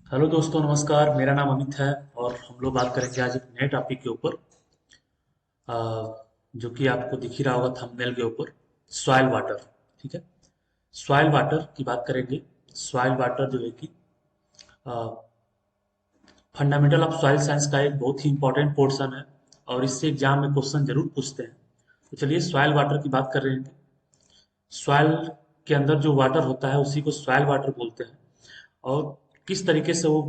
Hello दोस्तों, नमस्कार। मेरा नाम अमित है और हम लोग बात करेंगे आज एक नए टॉपिक के ऊपर, अ, जो कि आपको दिख ही रहा होगा थंबनेल के ऊपर। Soil water. ठीक है। सॉइल वाटर की बात करेंगे। सॉइल वाटर जो है कि फंडामेंटल ऑफ सॉइल साइंस का एक बहुत ही इंपॉर्टेंट पोर्शन है और इससे एग्जाम में क्वेश्चन जरूर पूछते हैं। तो चलिए सॉइल वाटर की बात कर रहे हैं। सॉइल के अंदर जो वाटर होता है उसी को सॉइल वाटर बोलते हैं। और किस तरीके से वो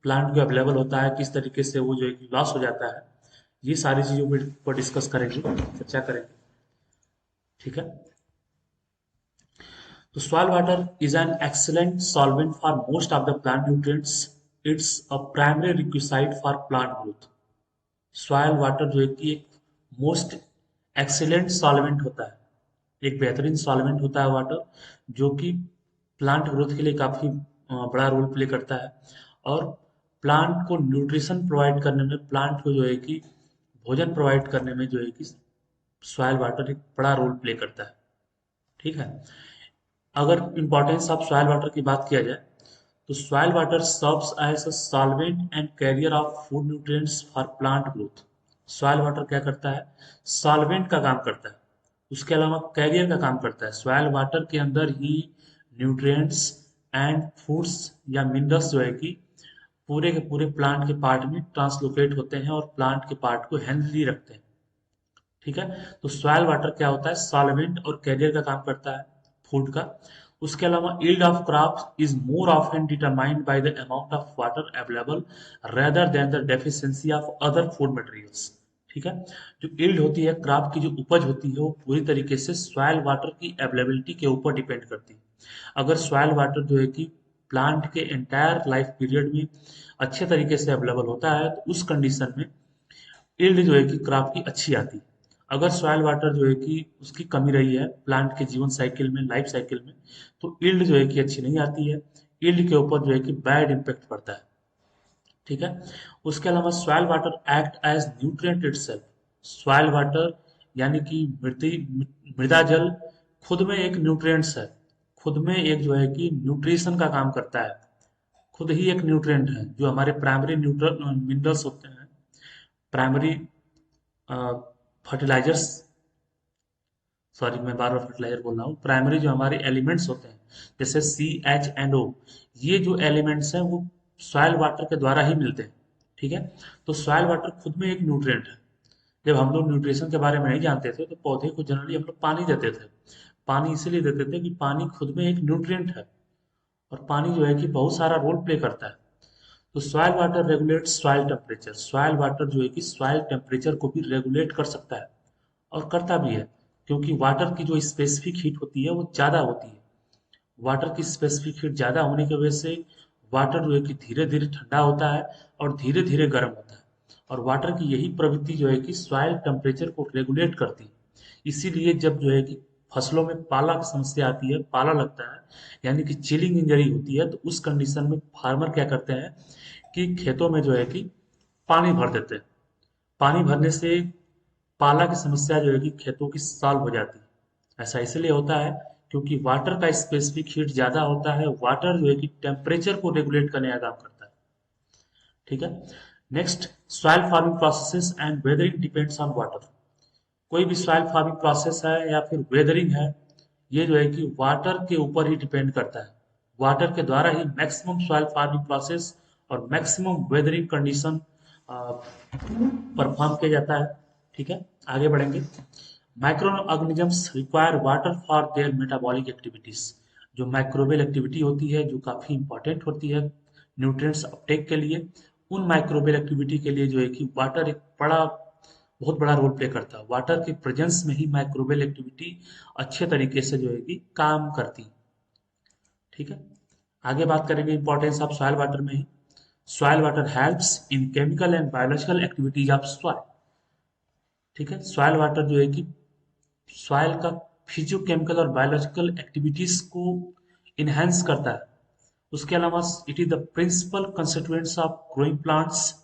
प्लांट को अवेलेबल होता है, किस तरीके से वो जो है लॉस हो जाता है, ये सारी चीज़ों पर डिस्कस करेंगे, चर्चा करेंगे। ठीक है। तो soil water is an excellent solvent for most of the plant nutrients. It's a primary requisite for plant growth. Soil water जो है कि एक मोस्ट एक्सीलेंट सॉल्वेंट होता है, एक बेहतरीन सॉल्वेंट होता है वाटर, जो कि प्लांट ग्रोथ के लिए काफ़ी बड़ा रोल प्ले करता है। और प्लांट को न्यूट्रिशन प्रोवाइड करने में, प्लांट को जो है कि भोजन प्रोवाइड करने में जो है कि सॉइल वाटर एक बड़ा रोल प्ले करता है। ठीक है। अगर इम्पोर्टेंस ऑफ सॉइल वाटर की बात किया जाए तो soil water serves as a solvent and carrier of food nutrients for plant growth. Soil water क्या करता है? सॉल्वेंट का काम करता है, उसके अलावा कैरियर का काम करता है। सॉइल वाटर के अंदर ही न्यूट्रिएंट्स एंड फूड्स या मिनरल्स जो है कि पूरे के पूरे प्लांट के पार्ट में ट्रांसलोकेट होते हैं और प्लांट के पार्ट को हेल्दी रखते हैं। ठीक है। तो सॉइल वाटर क्या होता है? सॉल्वेंट और कैरियर का काम करता है फूड का। उसके अलावा yield of crop is more often determined by the amount of water available rather than the deficiency of other food materials. ठीक है। जो यील्ड होती है, क्रॉप की जो उपज होती है, वो पूरी तरीके से सॉइल वाटर की अवेलेबिलिटी के ऊपर डिपेंड करती है। अगर सॉइल वाटर जो है कि प्लांट के एंटायर लाइफ पीरियड में अच्छे तरीके से अवेलेबल होता है तो उस कंडीशन में यील्ड जो है कि क्रॉप की अच्छी आती है। अगर सॉइल वाटर जो है कि उसकी कमी रही है प्लांट के जीवन साइकिल में, लाइफ साइकिल में, तो यील्ड जो है कि अच्छी नहीं आती है। यील्ड के ऊपर जो है कि बैड इम्पैक्ट पड़ता है। ठीक है। उसके अलावा soil water act as nutrient itself. Soil water यानी कि मृदा जल खुद में एक न्यूट्रिएंट्स है, खुद में एक जो है कि न्यूट्रिशन का काम करता है, खुद ही एक न्यूट्रिएंट है। जो हमारे प्राइमरी न्यूट्रल मिनरल्स होते हैं, प्राइमरी फर्टिलाइजर्स, सॉरी मैं बार बार फर्टिलाइजर बोल रहा हूँ, प्राइमरी जो हमारे एलिमेंट्स होते हैं जैसे CH&O, ये जो एलिमेंट्स हैं वो सॉइल वाटर के द्वारा ही मिलते हैं। ठीक है। तो सॉइल वाटर खुद में एक न्यूट्रिएंट है। जब हम लोग न्यूट्रिशन के बारे में नहीं जानते थे तो पौधे को जनरली हम लोग पानी देते थे। पानी इसीलिए देते थे कि पानी खुद में एक न्यूट्रिएंट है और पानी जो है कि बहुत सारा रोल प्ले करता है। तो soil water regulates soil temperature. Soil water जो है कि सॉइल टेम्परेचर को भी रेगुलेट कर सकता है और करता भी है, क्योंकि वाटर की जो स्पेसिफिक हीट होती है वो ज़्यादा होती है। वाटर की स्पेसिफिक हीट ज़्यादा होने की वजह से वाटर जो है कि धीरे धीरे ठंडा होता है और धीरे धीरे गर्म होता है। और वाटर की यही प्रवृत्ति जो है कि सॉइल टेम्परेचर को रेगुलेट करती है। इसीलिए जब जो है कि फसलों में पाला की समस्या आती है, पाला लगता है, यानी कि चिलिंग इंजरी होती है, तो उस कंडीशन में फार्मर क्या करते हैं कि खेतों में जो है कि पानी भर देते हैं। पानी भरने से पाला की समस्या जो है कि खेतों की सॉल्व हो जाती है। ऐसा इसलिए होता है क्योंकि वाटर का स्पेसिफिक हीट ज़्यादा होता है। वाटर जो है कि टेम्परेचर को रेगुलेट करने का काम करता है। ठीक है। Next, soil farming processes and weathering depends on water. कोई भी सॉइल फार्मिंग प्रोसेस है या फिर वेदरिंग है, ये जो है कि वाटर के ऊपर ही डिपेंड करता है। वाटर के द्वारा ही मैक्सिमम सॉइल फार्मिंग प्रोसेस और मैक्सिमम वेदरिंग कंडीशन परफॉर्म किया जाता है। ठीक है। आगे बढ़ेंगे। Micro organisms require water for their metabolic activities. जो माइक्रोबियल एक्टिविटी होती है, जो काफ़ी इंपॉर्टेंट होती है न्यूट्रिएंट्स अपटेक के लिए, उन माइक्रोबियल एक्टिविटी के लिए जो है कि वाटर एक बड़ा बहुत बड़ा रोल प्ले करता है। वाटर के प्रेजेंस में ही माइक्रोबियल एक्टिविटी अच्छे तरीके से जो है कि काम करती है। ठीक है। आगे बात करेंगे इंपॉर्टेंस ऑफ सॉइल वाटर में ही। Soil water helps in chemical and biological activities of soil. ठीक है। सॉइल वाटर जो है कि सॉइल का फिजियोकेमिकल और बायोलॉजिकल एक्टिविटीज को इनहेंस करता है। उसके अलावा it is the principal constituents of growing plants.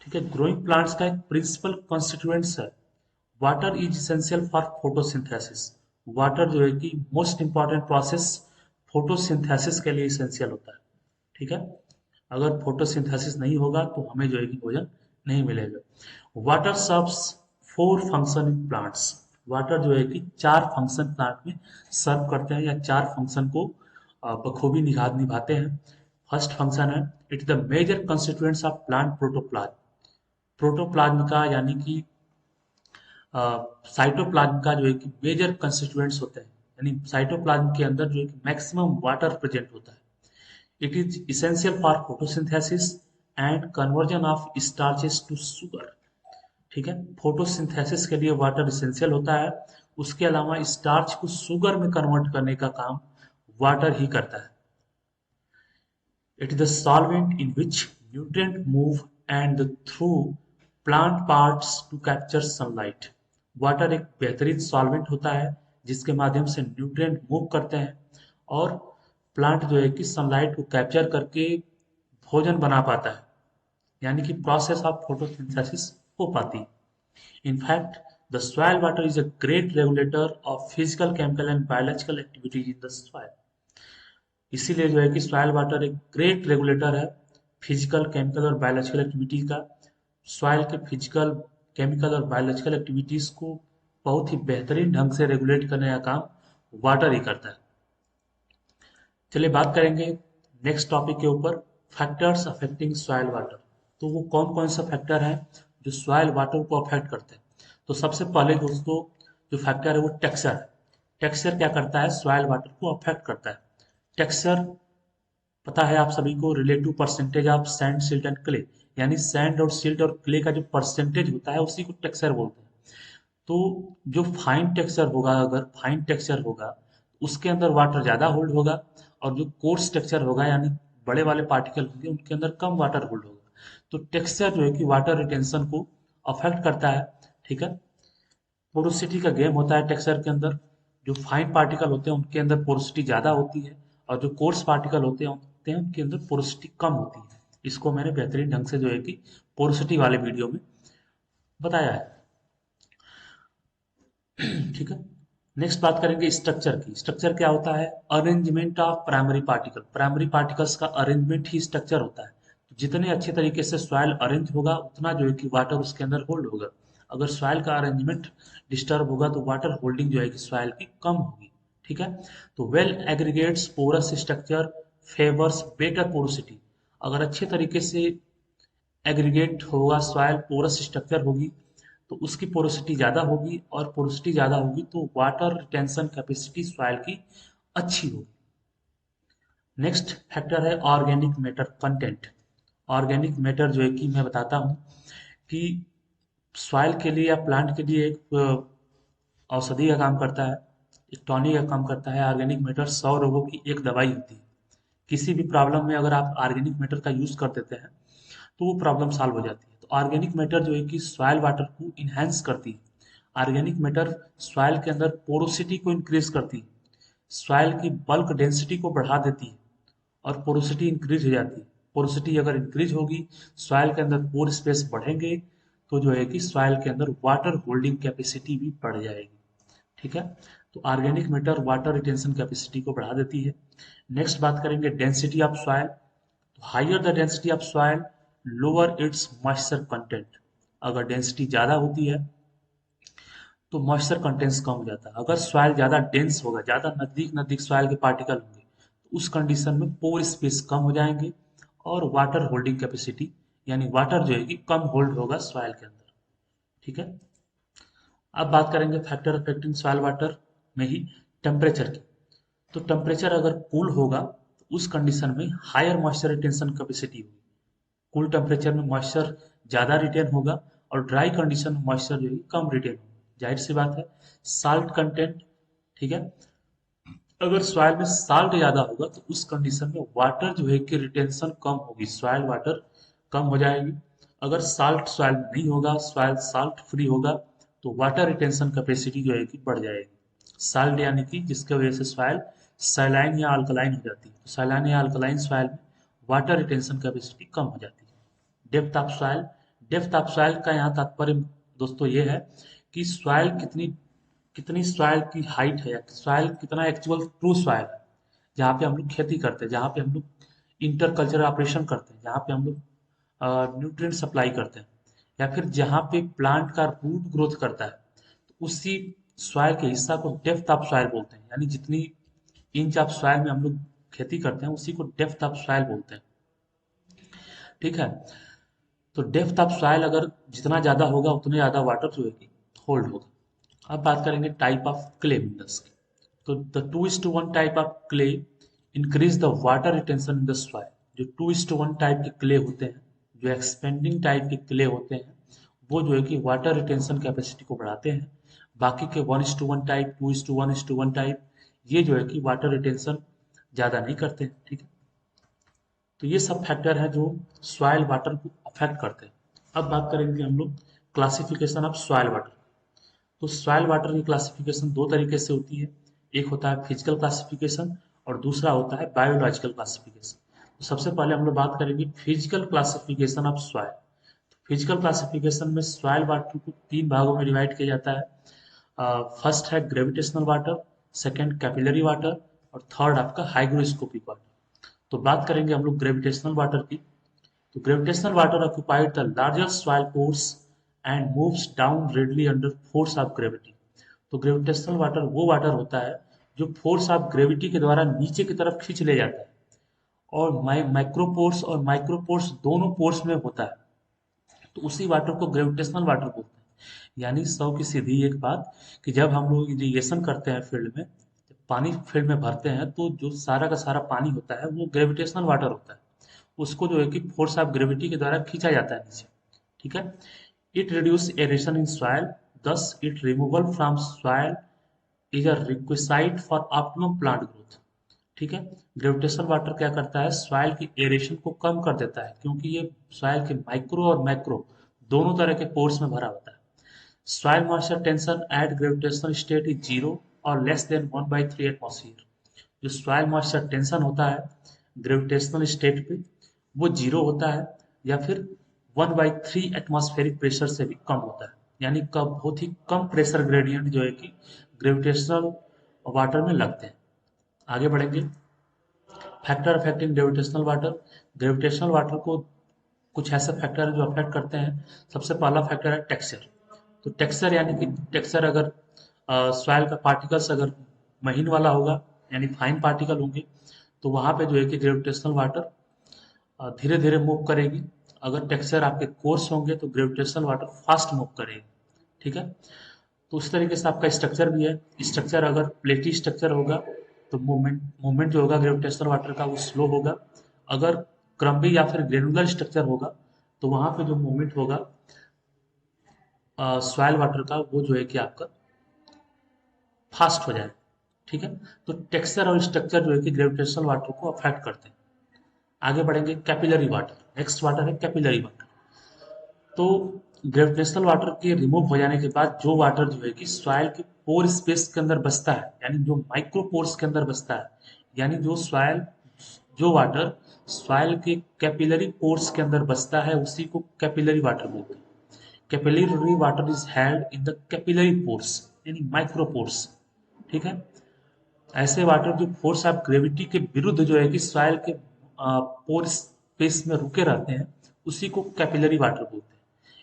ठीक है। ग्रोइंग प्लांट्स का एक प्रिंसिपल कंस्टिट्यूएंट्स है। Water is essential for photosynthesis. Water जो है कि मोस्ट इंपॉर्टेंट प्रोसेस फोटोसिंथेसिस के लिए इसेंशियल होता है। ठीक है। अगर फोटोसिंथेसिस नहीं होगा तो हमें जो है कि भोजन नहीं मिलेगा। Water serves 4 function in plants. Water जो है कि 4 फंक्शन प्लांट में सर्व करते हैं या 4 फंक्शन को बखूबी निभाते हैं। फर्स्ट फंक्शन है, it is the major constituents of plant protoplasm. Protoplasm का यानी कि साइटोप्लाज्म का जो है कि मेजर कंस्टिट्यूएंट्स होते हैं, यानी साइटोप्लाज्म के अंदर जो है कि मैक्सिमम वाटर प्रेजेंट होता है। It is essential for photosynthesis and conversion of starches to sugar. ठीक है, फोटोसिंथेसिस के लिए वाटर इसेंशियल होता है। उसके अलावा स्टार्च को शुगर में कन्वर्ट करने का काम वाटर ही करता है। It is the solvent in which nutrients move and through plant parts to capture sunlight. Water एक बेहतरीन सॉल्वेंट होता है जिसके माध्यम से न्यूट्रिएंट मूव करते हैं और प्लांट जो है कि सनलाइट को कैप्चर करके भोजन बना पाता है, यानी कि प्रोसेस ऑफ फोटोसिंथेसिस हो पाती है। In fact, the soil water is a great regulator of physical, chemical and biological activities in the soil. इसीलिए जो है कि सॉइल वाटर एक ग्रेट रेगुलेटर है फिजिकल, केमिकल और बायोलॉजिकल एक्टिविटी का। सॉइल के फिजिकल, केमिकल और बायोलॉजिकल एक्टिविटीज को बहुत ही बेहतरीन ढंग से रेगुलेट करने का काम वाटर ही करता है। चलिए बात करेंगे नेक्स्ट टॉपिक के ऊपर, फैक्टर्स अफेक्टिंग सॉइल वाटर। तो वो कौन कौन सा फैक्टर है जो सॉइल वाटर को अफेक्ट करते हैं। तो सबसे पहले दोस्तों जो फैक्टर है वो टेक्सचर है। टेक्सचर क्या करता है, सॉइल वाटर को अफेक्ट करता है। टेक्सचर पता है आप सभी को, relative percentage of sand, silt and clay, यानी सैंड और सिल्ट और क्ले का जो परसेंटेज होता है उसी को टेक्सचर बोलते हैं। तो जो फाइन टेक्सचर होगा, अगर फाइन टेक्सचर होगा उसके अंदर वाटर ज़्यादा होल्ड होगा, और जो कोर्स टेक्सचर होगा यानी बड़े वाले पार्टिकल होंगे उनके अंदर कम वाटर होल्ड होगा। तो टेक्सचर जो है कि वाटर रिटेंशन को अफेक्ट करता है। ठीक है, पोरोसिटी का गेम होता है टेक्सचर के अंदर। जो फाइन पार्टिकल होते हैं उनके अंदर पोरोसिटी ज़्यादा होती है, और जो कोर्स पार्टिकल होते हैं उनके अंदर पोरोसिटी कम होती है। इसको मैंने बेहतरीन ढंग से जो है कि पोरोसिटी वाले वीडियो में बताया है। ठीक है, नेक्स्ट बात करेंगे स्ट्रक्चर की। स्ट्रक्चर क्या होता है, arrangement of primary particle. Primary particles का अरेंजमेंट ही स्ट्रक्चर होता है। तो जितने अच्छे तरीके से सॉइल अरेंज होगा उतना जो है कि वाटर उसके अंदर होल्ड होगा। अगर सॉइल का अरेंजमेंट डिस्टर्ब होगा तो वाटर होल्डिंग जो है कि सॉइल की कम होगी। ठीक है, तो well aggregates porous structure favours better porosity. अगर अच्छे तरीके से एग्रीगेट होगा सॉइल, पोरस स्ट्रक्चर होगी तो उसकी पोरोसिटी ज़्यादा होगी, और पोरोसिटी ज़्यादा होगी तो वाटर रिटेंशन कैपेसिटी सॉइल की अच्छी होगी। नेक्स्ट फैक्टर है organic matter content. Organic matter जो है कि मैं बताता हूँ कि सॉइल के लिए या प्लांट के लिए एक औषधि का काम करता है, एक टॉनिक का काम करता है। ऑर्गेनिक मैटर 100 रोगों की एक दवाई होती है। किसी भी प्रॉब्लम में अगर आप ऑर्गेनिक मैटर का यूज़ कर देते हैं तो वो प्रॉब्लम सॉल्व हो जाती है। तो ऑर्गेनिक मैटर जो है कि सॉइल वाटर को इन्हेंस करती है। ऑर्गेनिक मैटर सॉइल के अंदर पोरोसिटी को इंक्रीज करती है, सॉइल की बल्क डेंसिटी को बढ़ा देती है, और पोरोसिटी इंक्रीज हो जाती है। पोरोसिटी अगर इंक्रीज होगी, सॉइल के अंदर पोर स्पेस बढ़ेंगे, तो जो है कि सॉइल के अंदर वाटर होल्डिंग कैपेसिटी भी बढ़ जाएगी। ठीक है, तो organic matter water retention capacity को बढ़ा देती है। नेक्स्ट बात करेंगे density of soil. Higher the density of soil, lower its moisture content. अगर डेंसिटी ज़्यादा होती है तो मॉइस्चर कंटेंट्स कम हो जाता है। अगर सॉइल ज़्यादा डेंस होगा, ज़्यादा नज़दीक नज़दीक सॉइल के पार्टिकल होंगे, तो उस कंडीशन में पोर स्पेस कम हो जाएंगे, और वाटर होल्डिंग कैपेसिटी यानी वाटर जो है कि कम होल्ड होगा सॉइल के अंदर। ठीक है, अब बात करेंगे फैक्टर अफेक्टिंग सॉइल वाटर में ही टेम्परेचर की। तो टेम्परेचर अगर कूल होगा तो उस कंडीशन में हायर मॉइस्चर रिटेंशन कैपेसिटी होगी। कूल टेम्परेचर में मॉइस्चर ज़्यादा रिटेन होगा, और ड्राई कंडीशन में मॉइस्चर जो है कम रिटेन होगा। जाहिर सी बात है। साल्ट कंटेंट, ठीक है, अगर सॉइल में साल्ट ज़्यादा होगा तो उस कंडीशन में वाटर जो है कि रिटेंशन कम होगी, सॉइल वाटर कम हो जाएगी। अगर साल्ट सॉइल में नहीं होगा, सॉइल साल्ट फ्री होगा, तो वाटर रिटेंशन कैपेसिटी जो है कि बढ़ जाएगी। साल्ट यानी कि जिसके वजह से सॉइल सैलाइन या अल्कलाइन हो जाती है। तो सैलाइन या अल्कलाइन सॉइल में वाटर रिटेंशन कैपेसिटी कम हो जाती है। Depth of soil. Depth of soil का यहाँ तात्पर्य दोस्तों ये है कि सॉइल कितनी कितनी सॉइल की हाइट है, या सॉइल कितना एक्चुअल ट्रू सॉइल है जहाँ पे हम लोग खेती करते हैं, जहाँ पे हम लोग इंटरकल्चरल ऑपरेशन करते हैं, जहाँ पे हम लोग न्यूट्रिएंट सप्लाई करते हैं, या फिर जहाँ पे प्लांट का रूट ग्रोथ करता है, तो उसी सॉइल के हिस्सा को डेप्थ ऑफ सॉइल बोलते हैं। यानी जितनी इंच ऑफ सॉइल में हम लोग खेती करते हैं उसी को डेप्थ ऑफ सॉइल बोलते हैं। ठीक है, तो डेप्थ ऑफ सॉइल अगर जितना ज़्यादा होगा उतने ज़्यादा वाटर जो है कि होल्ड होगा। अब बात करेंगे टाइप ऑफ क्ले मिनरल्स की। तो the 2:1 type of clay increase the water retention in the soil. जो 2:1 टाइप के क्ले होते हैं, जो एक्सपेंडिंग टाइप के क्ले होते हैं, वो जो है कि वाटर रिटेंशन कैपेसिटी को बढ़ाते हैं। बाकी के 1:1 टाइप, 2:1 टाइप, ये जो है कि वाटर रिटेंशन ज़्यादा नहीं करते हैं। ठीक है, तो ये सब फैक्टर हैं जो सॉइल वाटर को अफेक्ट करते हैं। अब बात करेंगे हम लोग क्लासिफिकेशन ऑफ सॉइल वाटर। तो सॉइल वाटर की क्लासिफिकेशन दो तरीके से होती है। एक होता है फिजिकल क्लासिफिकेशन और दूसरा होता है बायोलॉजिकल क्लासिफिकेशन। तो सबसे पहले हम लोग बात करेंगे physical classification of soil. Physical classification में सॉइल वाटर को तीन भागों में डिवाइड किया जाता है। फर्स्ट है gravitational water, second capillary water, और थर्ड आपका हाइग्रोस्कोपिक वाटर। तो बात करेंगे हम लोग ग्रेविटेशनल वाटर की। तो gravitational water occupied the largest soil pores and moves down readily under force of gravity. तो ग्रेविटेशनल वाटर वो वाटर होता है जो फोर्स ऑफ ग्रेविटी के द्वारा नीचे की तरफ खींच ले जाता है, और माइक्रोपोर्स और माइक्रोपोर्स दोनों पोर्स में होता है, तो उसी वाटर को ग्रेविटेशनल वाटर बोलते हैं। यानी सौ की सीधी एक बात कि जब हम लोग इरिगेशन करते हैं फील्ड में, जब पानी फील्ड में भरते हैं, तो जो सारा का सारा पानी होता है वो ग्रेविटेशनल वाटर होता है। उसको जो है कि फोर्स ऑफ ग्रेविटी के द्वारा खींचा जाता है नीचे। ठीक है, it reduce aeration in soil, thus its removal from soil is a requisite for optimum plant growth। ठीक है, ग्रेविटेशनल वाटर क्या करता है, सॉइल की एरेशन को कम कर देता है, क्योंकि ये सॉइल के माइक्रो और मैक्रो दोनों तरह के पोर्स में भरा होता है। Soil moisture tension eight gravitational state is zero और लेस देन 1/3 एटमॉस्फेयर। जो सॉइल मॉइस्चर टेंशन होता है ग्रेविटेशनल स्टेट पे, वो जीरो होता है, या फिर 1/3 एटमॉस्फेरिक प्रेशर से भी कम होता है। यानी कब बहुत ही कम प्रेशर ग्रेडियंट जो है कि ग्रेविटेशनल वाटर में लगते हैं। आगे बढ़ेंगे, factor affecting gravitational water. Gravitational water को कुछ ऐसे फैक्टर हैं जो अफेक्ट करते हैं। सबसे पहला फैक्टर है टेक्सचर। तो टेक्सचर यानी कि टेक्सचर अगर सॉइल का पार्टिकल्स अगर महीन वाला होगा, यानी फाइन पार्टिकल होंगे, तो वहाँ पे जो है कि ग्रेविटेशनल वाटर धीरे धीरे मूव करेगी। अगर टेक्सचर आपके कोर्स होंगे तो ग्रेविटेशनल वाटर फास्ट मूव करेगी। ठीक है, तो उस तरीके से आपका स्ट्रक्चर भी है। स्ट्रक्चर अगर प्लेटी स्ट्रक्चर होगा तो मूवमेंट मूवमेंट जो होगा ग्रेविटेशनल वाटर का वो स्लो होगा। अगर क्रम्बी या फिर ग्रेनुलर स्ट्रक्चर होगा तो वहाँ पे जो मूवमेंट होगा सॉइल वाटर का, वो जो है कि आपका फास्ट हो जाए। ठीक है, तो टेक्सचर और स्ट्रक्चर जो है कि ग्रेविटेशनल वाटर को अफेक्ट करते हैं। आगे बढ़ेंगे, कैपिलरी वाटर। नेक्स्ट वाटर है कैपिलरी वाटर। तो ग्रेविटेशनल वाटर के रिमूव हो जाने के बाद जो वाटर जो है कि सॉइल के पोर स्पेस के अंदर बसता है, यानी जो माइक्रो पोर्स के अंदर बसता है, यानी जो वाटर सॉइल के कैपिलरी पोर्स के अंदर बसता है, उसी को कैपिलरी वाटर बोलते हैं। Capillary water is held in the capillary pores, यानी माइक्रो पोर्स। ठीक है, ऐसे वाटर जो फोर्स ऑफ ग्रेविटी के विरुद्ध जो है कि सॉइल के पोर स्पेस में रुके रहते हैं, उसी को कैपिलरी वाटर बोलते हैं।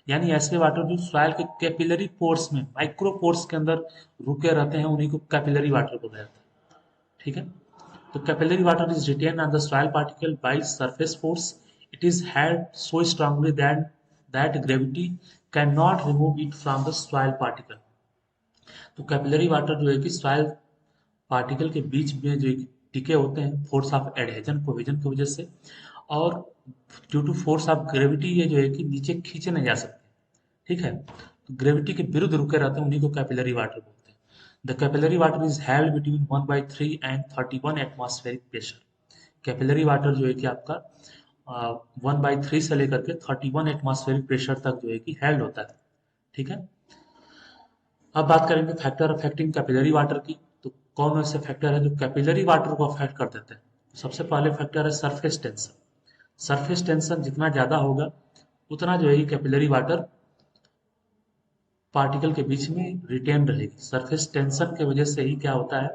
यानी ऐसे वाटर जो सॉइल के कैपिलरी पोर्स में, माइक्रो पोर्स के अंदर रुके रहते हैं, उन्हीं को कैपिलरी वाटर बोला जाता है। ठीक है, तो capillary water is retain on the soil particle by surface force. It is held so strongly that gravity can not remove it from the soil particle. तो कैपिलरी वाटर जो है कि सॉइल पार्टिकल के बीच में जो टिके होते हैं फोर्स ऑफ एडहेजन कोहेजन की वजह से, और due to force of gravity ये जो है कि नीचे खींचे नहीं जा सकते। ठीक है, तो ग्रेविटी के विरुद्ध रुके रहते हैं, उन्हीं को कैपिलरी वाटर बोलते हैं। The capillary water is held between 1/3 and 31 atmospheric pressure. Capillary water जो है कि आपका 1/3 से लेकर के 31 एटमॉस्फेरिक प्रेशर तक जो है कि हेल्ड होता है। ठीक है, अब बात करेंगे फैक्टर अफेक्टिंग कैपिलरी वाटर की। तो कौन ऐसे फैक्टर है जो कैपिलरी वाटर को अफेक्ट कर देते हैं। सबसे पहले फैक्टर है सरफेस टेंशन। सरफेस टेंशन जितना ज़्यादा होगा उतना जो है कैपिलरी वाटर पार्टिकल के बीच में रिटेन रहेगी। सरफेस टेंशन के वजह से ही क्या होता है,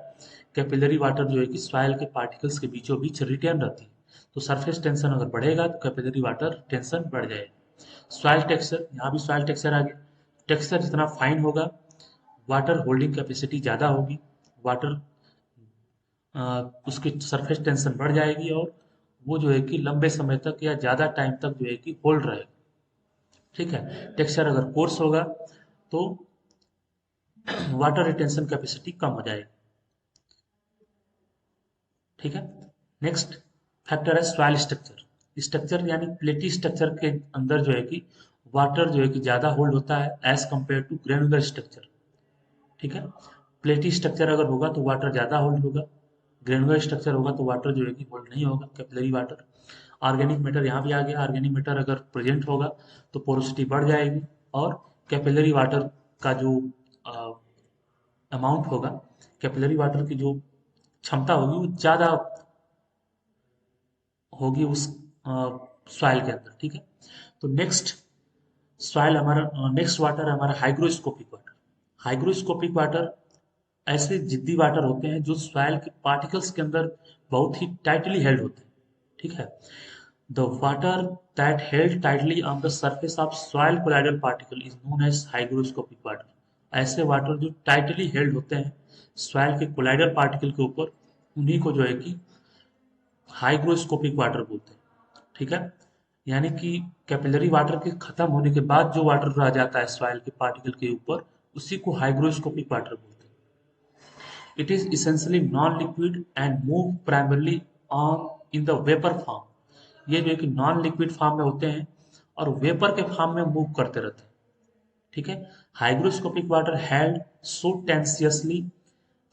कैपिलरी वाटर जो है कि सॉइल के पार्टिकल्स के बीचों बीच रिटेन रहती है। तो सरफेस टेंशन अगर बढ़ेगा तो कैपिलरी वाटर टेंशन बढ़ जाएगा। सॉइल टेक्सचर, यहाँ भी सॉइल टेक्सचर आ गया। टेक्सचर जितना फाइन होगा, वाटर होल्डिंग कैपेसिटी ज़्यादा होगी, वाटर उसकी सरफेस टेंशन बढ़ जाएगी, और वो जो है कि लंबे समय तक या ज़्यादा टाइम तक जो है कि होल्ड रहेगा। ठीक है। टेक्सचर अगर कोर्स होगा तो वाटर रिटेंशन कैपेसिटी कम हो जाएगी। ठीक है। नेक्स्ट फैक्टर है सॉइल स्ट्रक्चर। स्ट्रक्चर यानी प्लेटी स्ट्रक्चर के अंदर जो है कि वाटर जो है कि ज़्यादा होल्ड होता है as compare to granular structure. ठीक है। प्लेटी स्ट्रक्चर अगर होगा तो वाटर ज़्यादा होल्ड होगा, ग्रेनुलर स्ट्रक्चर होगा तो वाटर जो है कि होल्ड नहीं होगा, कैपिलरी वाटर। ऑर्गेनिक मैटर यहाँ भी आ गया। ऑर्गेनिक मैटर अगर प्रेजेंट होगा तो पोरोसिटी बढ़ जाएगी, और कैपिलरी वाटर का जो अमाउंट होगा, कैपिलरी वाटर की जो क्षमता होगी वो ज़्यादा होगी उस सॉइल के अंदर। ठीक है। तो नेक्स्ट सॉइल हमारा, नेक्स्ट वाटर है हमारा हाइग्रोस्कोपिक वाटर। हाइग्रोस्कोपिक वाटर ऐसे जिद्दी वाटर होते हैं जो सॉइल के पार्टिकल्स के अंदर बहुत ही टाइटली हेल्ड होते हैं। ठीक है। The water that held tightly on the surface of soil colloidal particle is known as hygroscopic water. ऐसे वाटर जो टाइटली हेल्ड होते हैं सॉइल के कोलाइडल पार्टिकल के ऊपर, उन्हीं को जो है कि हाइग्रोस्कोपिक वाटर बोलते हैं। ठीक है। यानी कि कैपिलरी वाटर के खत्म होने के बाद जो वाटर रह जाता है सॉइल के पार्टिकल के ऊपर, उसी को हाइग्रोस्कोपिक वाटर बोलते हैं। It is essentially non liquid and move primarily on in the vapour form. ये जो है कि नॉन लिक्विड फॉर्म में होते हैं और वेपर के फॉर्म में मूव करते रहते हैं। ठीक है। Hygroscopic water held so tenaciously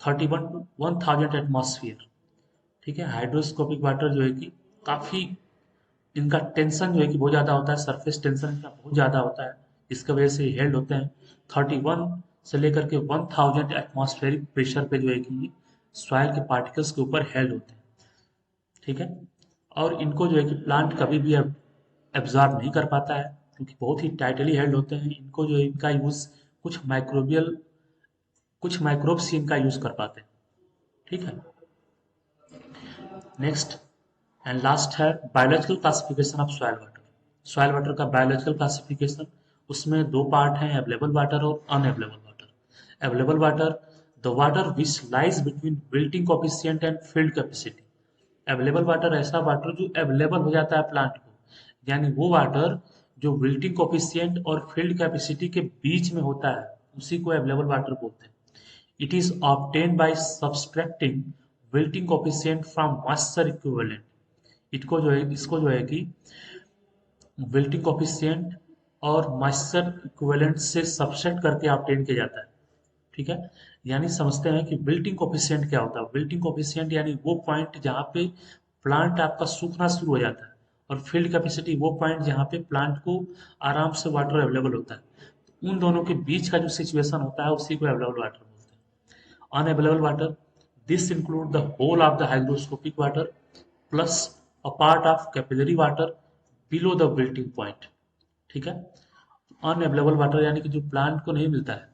31 to 1000 atmosphere. ठीक है। हाइड्रोस्कोपिक वाटर जो है कि काफी, इनका टेंशन जो है कि बहुत ज़्यादा होता है, सरफेस टेंशन इनका बहुत ज़्यादा होता है, इसकी वजह से हेल्ड होते हैं 31 से लेकर के 1000 एटमॉस्फेरिक प्रेशर पे जो है कि सॉइल के पार्टिकल्स के ऊपर हेल्ड होते हैं। ठीक है। और इनको जो है कि प्लांट कभी भी एब्जॉर्ब नहीं कर पाता है, क्योंकि बहुत ही टाइटली हेल्ड होते हैं। इनको जो है इनका यूज़ कुछ माइक्रोबियल, कुछ माइक्रोब्स ही इनका यूज़ कर पाते हैं। ठीक है। नेक्स्ट एंड लास्ट है biological classification of soil water. Soil water का बायोलॉजिकल क्लासिफिकेशन, उसमें दो पार्ट हैं, अवेलेबल वाटर और unavailable water. Available water, the water which lies between wilting coefficient and field capacity. Available water ऐसा water जो available हो जाता है प्लांट को, यानी वो वाटर जो विल्टिंग कोफिशिएंट और फील्ड कैपेसिटी के बीच में होता है, उसी को अवेलेबल वाटर बोलते हैं। It is obtain bye subtracting wilting coefficient from moisture equivalent. इसको जो है कि विल्टिंग कोफिशिएंट और मॉइस्चर इक्विवेलेंट से सबसेट करके ऑब्टेन किया जाता है। ठीक है। यानी समझते हैं कि विल्टिंग कोफिशिएंट क्या होता है। विल्टिंग कोफिशिएंट यानी वो पॉइंट जहाँ पे प्लांट आपका सूखना शुरू हो जाता है, और फील्ड कैपेसिटी वो पॉइंट जहाँ पे प्लांट को आराम से वाटर अवेलेबल होता है। उन दोनों के बीच का जो सिचुएशन होता है उसी को अवेलेबल वाटर बोलते हैं। Unavailable water, this include the whole of the hygroscopic water plus a part of capillary water below the wilting point. ठीक है। अनअवेलेबल वाटर यानी कि जो प्लांट को नहीं मिलता है,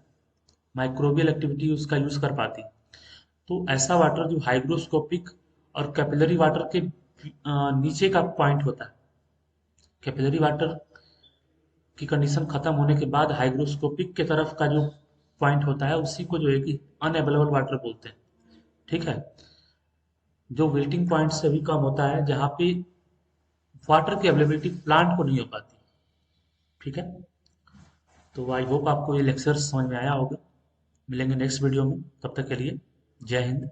माइक्रोबियल एक्टिविटी उसका यूज कर पाती, तो ऐसा वाटर जो हाइग्रोस्कोपिक और कैपिलरी वाटर के नीचे का पॉइंट होता है। कैपिलरी वाटर की कंडीशन खत्म होने के बाद हाइग्रोस्कोपिक के तरफ का जो पॉइंट होता है, उसी को जो है कि अनअवेलेबल वाटर बोलते हैं। ठीक है। जो विल्टिंग पॉइंट से भी कम होता है, जहाँ पे वाटर की अवेलेबिलिटी प्लांट को नहीं हो पाती। ठीक है। तो आई होप आपको ये लेक्चर समझ में आया होगा। मिलेंगे नेक्स्ट वीडियो में, तब तक के लिए जय हिंद।